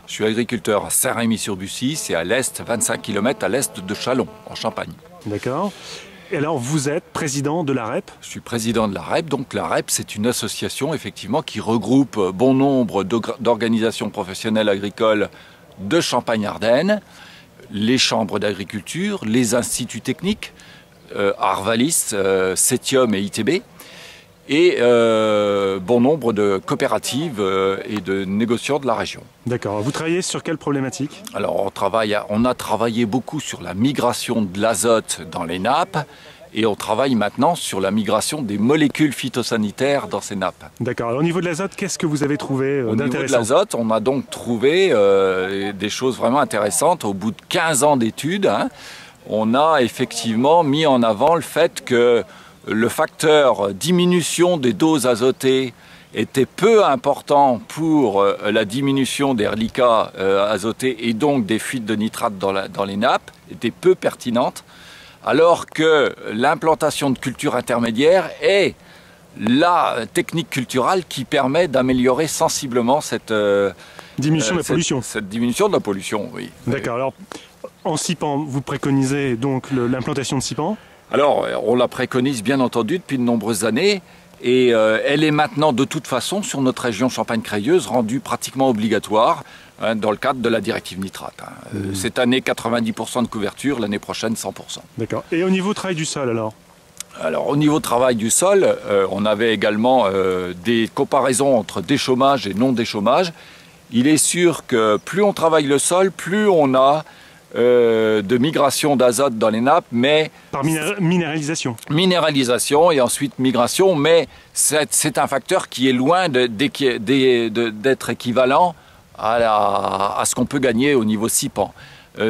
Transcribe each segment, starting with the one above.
Je suis agriculteur à Saint-Rémy-sur-Bussy, c'est à l'est, 25 km à l'est de Châlons, en Champagne. D'accord. Et alors, vous êtes président de la REP? Je suis président de la REP. Donc la REP, c'est une association effectivement qui regroupe bon nombre d'organisations professionnelles agricoles de Champagne-Ardenne, les chambres d'agriculture, les instituts techniques, Arvalis, Cetium et ITB, et bon nombre de coopératives et de négociants de la région. D'accord. Vous travaillez sur quelle problématique? Alors on a travaillé beaucoup sur la migration de l'azote dans les nappes et on travaille maintenant sur la migration des molécules phytosanitaires dans ces nappes. D'accord. Au niveau de l'azote, qu'est-ce que vous avez trouvé d'intéressant? Au niveau de l'azote, on a donc trouvé des choses vraiment intéressantes. Au bout de 15 ans d'études, on a effectivement mis en avant le fait que le facteur diminution des doses azotées était peu important pour la diminution des reliquats azotés et donc des fuites de nitrate dans les nappes, était peu pertinente, alors que l'implantation de cultures intermédiaires est la technique culturale qui permet d'améliorer sensiblement cette diminution de la pollution. Cette diminution de la pollution, oui. D'accord. Alors, en SIPAN, vous préconisez donc l'implantation de SIPAN? Alors, on la préconise bien entendu depuis de nombreuses années et elle est maintenant de toute façon sur notre région Champagne-Crayeuse rendue pratiquement obligatoire dans le cadre de la directive nitrate. Cette année 90% de couverture, l'année prochaine 100%. D'accord. Et au niveau travail du sol alors? Alors au niveau travail du sol, on avait également des comparaisons entre déchômage et non déchômage. Il est sûr que plus on travaille le sol, plus on a de migration d'azote dans les nappes, mais... Par minéralisation. Minéralisation et ensuite migration, mais c'est un facteur qui est loin d'être équivalent à ce qu'on peut gagner au niveau SIPAN.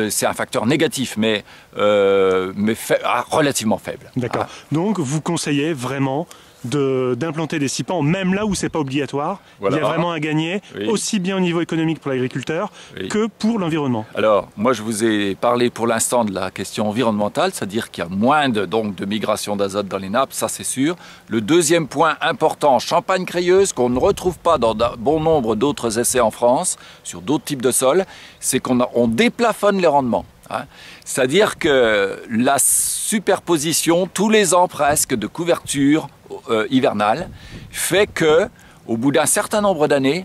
C'est un facteur négatif, mais relativement faible. D'accord. Donc vous conseillez vraiment d'implanter des SIPAN, même là où c'est pas obligatoire. Voilà. Il y a vraiment à gagner, aussi bien au niveau économique pour l'agriculteur que pour l'environnement. Alors, moi je vous ai parlé pour l'instant de la question environnementale, c'est-à-dire qu'il y a moins de migration d'azote dans les nappes, ça c'est sûr. Le deuxième point important, Champagne-Crayeuse, qu'on ne retrouve pas dans bon nombre d'autres essais en France, sur d'autres types de sols, c'est qu'on déplafonne les rendements. C'est-à-dire que la superposition, tous les ans presque, de couverture hivernale, fait que, au bout d'un certain nombre d'années,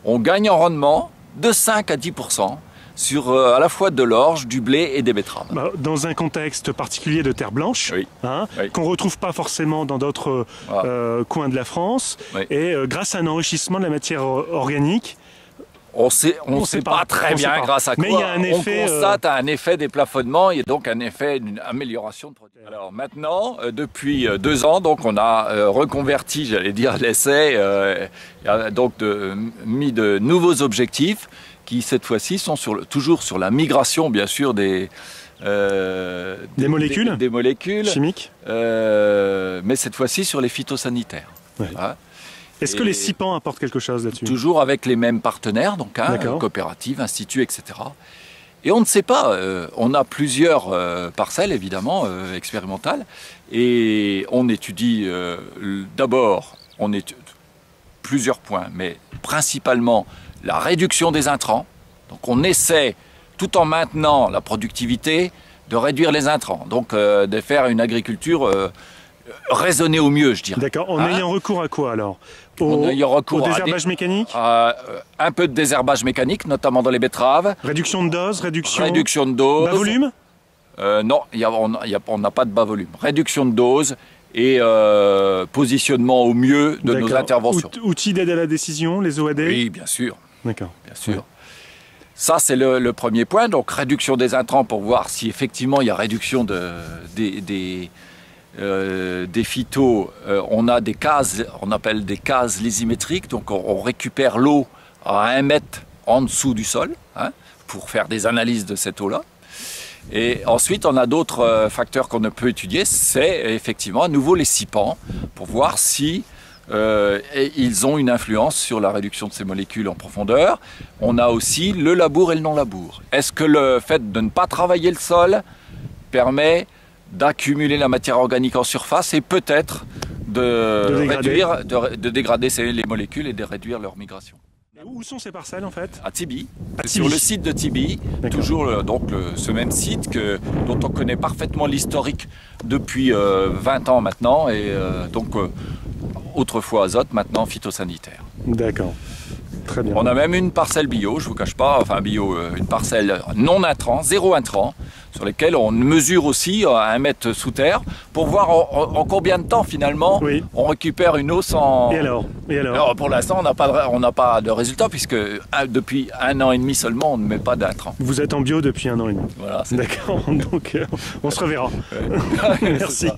on gagne en rendement de 5 à 10% sur à la fois de l'orge, du blé et des betteraves. Dans un contexte particulier de terre blanche, qu'on ne retrouve pas forcément dans d'autres coins de la France, et grâce à un enrichissement de la matière organique, on ne sait pas très bien grâce à quoi. Mais il y a un effet, on constate un effet déplafonnement et donc un effet d'une amélioration de production. Alors maintenant, depuis 2 ans, donc on a reconverti, j'allais dire, l'essai, donc mis de nouveaux objectifs qui cette fois-ci sont toujours sur la migration, bien sûr, des molécules, des molécules chimiques, mais cette fois-ci sur les phytosanitaires. Est-ce que les SIPAN apportent quelque chose là-dessus? Toujours avec les mêmes partenaires, donc coopératives, instituts, etc. Et on ne sait pas, on a plusieurs parcelles évidemment expérimentales et on étudie d'abord plusieurs points, mais principalement la réduction des intrants. Donc on essaie, tout en maintenant la productivité, de réduire les intrants, donc de faire une agriculture raisonnée au mieux, je dirais. D'accord, en ayant recours à quoi alors? En ayant recours au désherbage mécanique? Un peu de désherbage mécanique, notamment dans les betteraves. Réduction de dose, réduction de dose. Bas volume? Non, on n'a pas de bas volume. Réduction de dose et positionnement au mieux de nos interventions. Outils d'aide à la décision, les OAD? Oui, bien sûr. D'accord. Bien sûr. Ça, c'est le premier point. Donc, réduction des intrants pour voir si effectivement il y a réduction des phytos. On a des cases, on appelle des cases lysimétriques. Donc, on récupère l'eau à 1 mètre en dessous du sol pour faire des analyses de cette eau-là. Et ensuite, on a d'autres facteurs qu'on ne peut étudier. C'est effectivement à nouveau les SIPAN pour voir si ils ont une influence sur la réduction de ces molécules en profondeur. On a aussi le labour et le non-labour. Est-ce que le fait de ne pas travailler le sol permet d'accumuler la matière organique en surface et peut-être de dégrader les molécules et de réduire leur migration? Où sont ces parcelles en fait? À Tibi, À sur Tibi. le site de Tibi, toujours ce même site dont on connaît parfaitement l'historique depuis 20 ans maintenant, et autrefois azote, maintenant phytosanitaire. D'accord, très bien. On a même une parcelle bio, je ne vous cache pas, enfin bio, une parcelle non intrant, zéro intrant, sur lesquelles on mesure aussi à 1 mètre sous terre pour voir en combien de temps finalement on récupère une eau sans... Et alors? Alors, pour l'instant, on n'a pas de résultat puisque depuis 1 an et demi seulement, on ne met pas d'intrant. Vous êtes en bio depuis 1 an et demi. Voilà. D'accord, donc on se reverra. Ouais. Merci.